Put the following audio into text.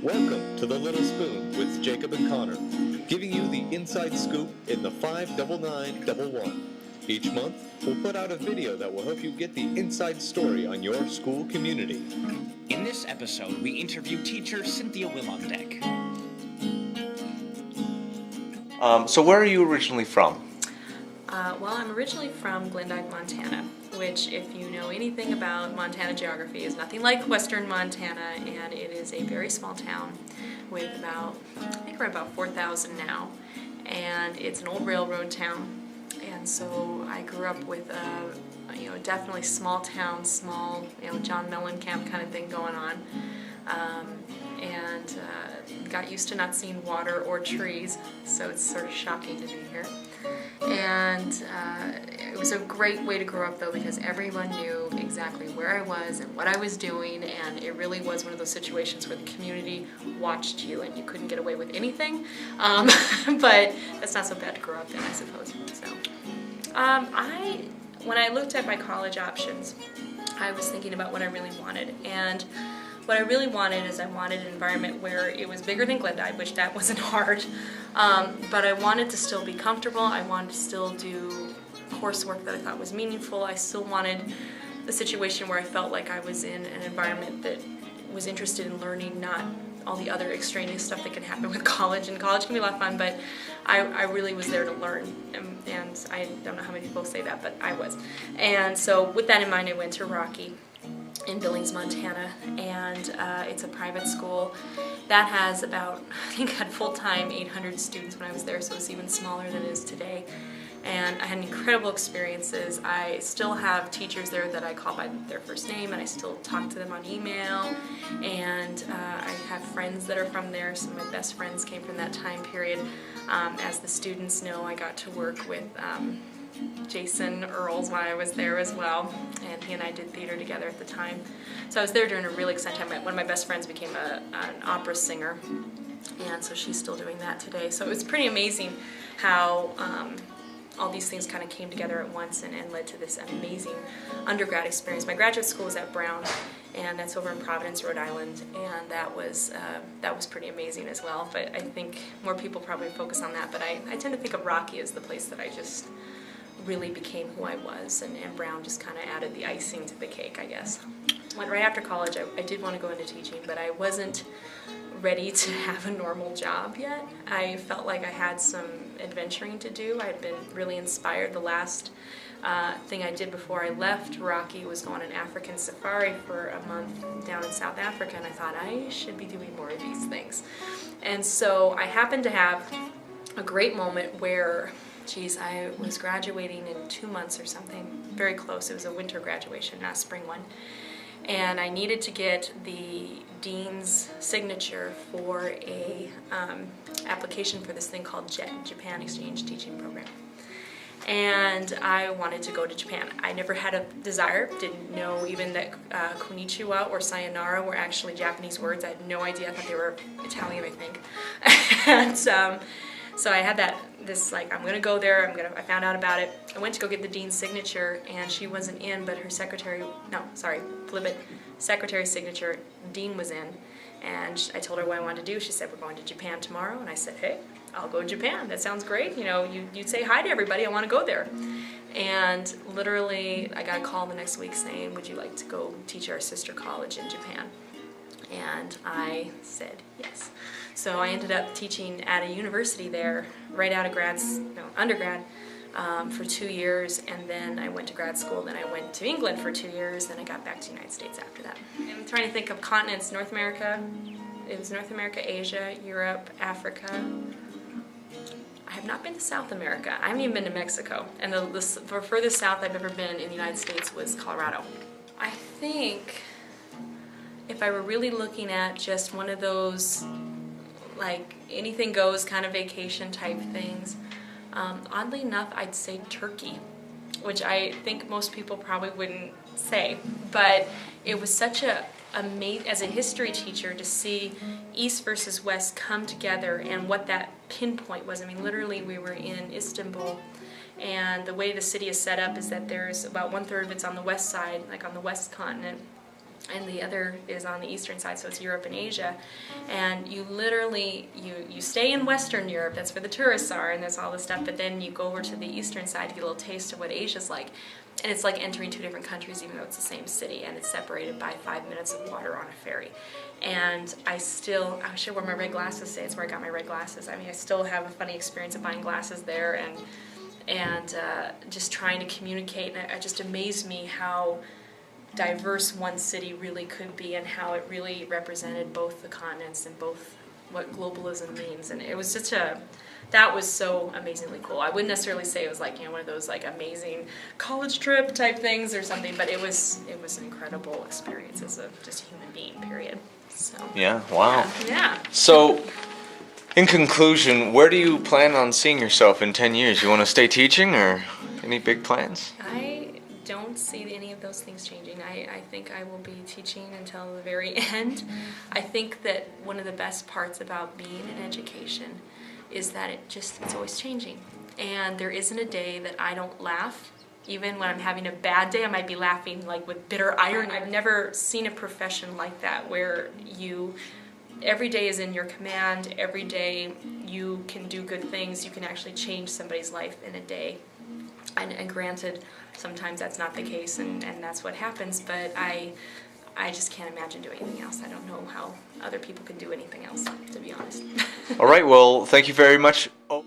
Welcome to The Little Spoon with Jacob and Connor, giving you the inside scoop in the 59911. Each month, we'll put out a video that will help you get the inside story on your school community. In this episode, we interview teacher Cynthia Willondeck. So where are you originally from? Well, I'm originally from Glendive, Montana, which, if you know anything about Montana geography, is nothing like western Montana, and it is a very small town with I think we're about 4,000 now, and it's an old railroad town, and so I grew up with definitely small town, small, John Mellencamp kind of thing going on, and got used to not seeing water or trees, so it's sort of shocking to be here. And it was a great way to grow up, though, because everyone knew exactly where I was and what I was doing, and it really was one of those situations where the community watched you and you couldn't get away with anything. But that's not so bad to grow up in, I suppose. So, when I looked at my college options, I was thinking about what I really wanted, and what I really wanted is I wanted an environment where it was bigger than Glendive, which that wasn't hard, but I wanted to still be comfortable. I wanted to still do coursework that I thought was meaningful. I still wanted a situation where I felt like I was in an environment that was interested in learning, not all the other extraneous stuff that can happen with college. And college can be a lot of fun, but I really was there to learn, and I don't know how many people say that, but I was. And so with that in mind, I went to Rocky in Billings, Montana, and it's a private school that has about, I think, had full-time 800 students when I was there, so it's even smaller than it is today. And I had incredible experiences. I still have teachers there that I call by their first name, and I still talk to them on email, and I have friends that are from there. Some of my best friends came from that time period. As the students know, I got to work with Jason Earls while I was there as well, and he and I did theater together at the time. So I was there during a really exciting time. One of my best friends became an opera singer, and so she's still doing that today. So it was pretty amazing how all these things kind of came together at once and led to this amazing undergrad experience. My graduate school was at Brown, and that's over in Providence, Rhode Island, and that was pretty amazing as well. But I think more people probably focus on that, but I tend to think of Rocky as the place that I just really became who I was, and Brown just kind of added the icing to the cake, I guess. Right after college, I did want to go into teaching, but I wasn't ready to have a normal job yet. I felt like I had some adventuring to do. I'd been really inspired. The last thing I did before I left Rocky was go on an African safari for a month down in South Africa, and I thought I should be doing more of these things. And so I happened to have a great moment where I was graduating in 2 months or something, very close. It was a winter graduation, not a spring one. And I needed to get the dean's signature for a application for this thing called JET, Japan Exchange Teaching Program. And I wanted to go to Japan. I never had a desire, didn't know even that konnichiwa or sayonara were actually Japanese words. I had no idea. I thought they were Italian, I think. And so I had I'm going to go there, I found out about it. I went to go get the dean's signature, and she wasn't in, but her secretary's signature, dean was in. And I told her what I wanted to do. She said, we're going to Japan tomorrow. And I said, hey, I'll go to Japan. That sounds great. You'd say hi to everybody. I want to go there. And literally, I got a call the next week saying, would you like to go teach our sister college in Japan? And I said yes. So I ended up teaching at a university there right out of undergrad for 2 years, and then I went to grad school, then I went to England for 2 years, then I got back to the United States after that. I'm trying to think of continents. North America, it was North America, Asia, Europe, Africa. I have not been to South America. I haven't even been to Mexico. And the furthest south I've ever been in the United States was Colorado. I think if I were really looking at just one of those like anything goes kind of vacation type things, oddly enough, I'd say Turkey, which I think most people probably wouldn't say, but it was such as a history teacher, to see East versus West come together and what that pinpoint was. I mean, literally, we were in Istanbul, and the way the city is set up is that there's about 1/3 of it's on the west side, like on the west continent, and the other is on the eastern side, so it's Europe and Asia. And you literally, you stay in Western Europe, that's where the tourists are, and there's all this stuff, but then you go over to the eastern side to get a little taste of what Asia's like. And it's like entering two different countries, even though it's the same city, and it's separated by 5 minutes of water on a ferry. And I should wear my red glasses today. It's where I got my red glasses. I mean, I still have a funny experience of buying glasses there, and just trying to communicate. And it just amazed me how diverse one city really could be, and how it really represented both the continents and both what globalism means. And it was that was so amazingly cool. I wouldn't necessarily say it was like, one of those like amazing college trip type things or something, but it was an incredible experience as a just human being, period. So Yeah, wow. yeah. So, in conclusion, where do you plan on seeing yourself in 10 years? You want to stay teaching, or any big plans? I don't see any of those things changing. I think I will be teaching until the very end. I think that one of the best parts about being in education is that it's always changing. And there isn't a day that I don't laugh. Even when I'm having a bad day, I might be laughing like with bitter irony. I've never seen a profession like that where every day is in your command, every day you can do good things, you can actually change somebody's life in a day. And granted, sometimes that's not the case, and that's what happens, but I just can't imagine doing anything else. I don't know how other people can do anything else, to be honest. All right, well, thank you very much. Oh.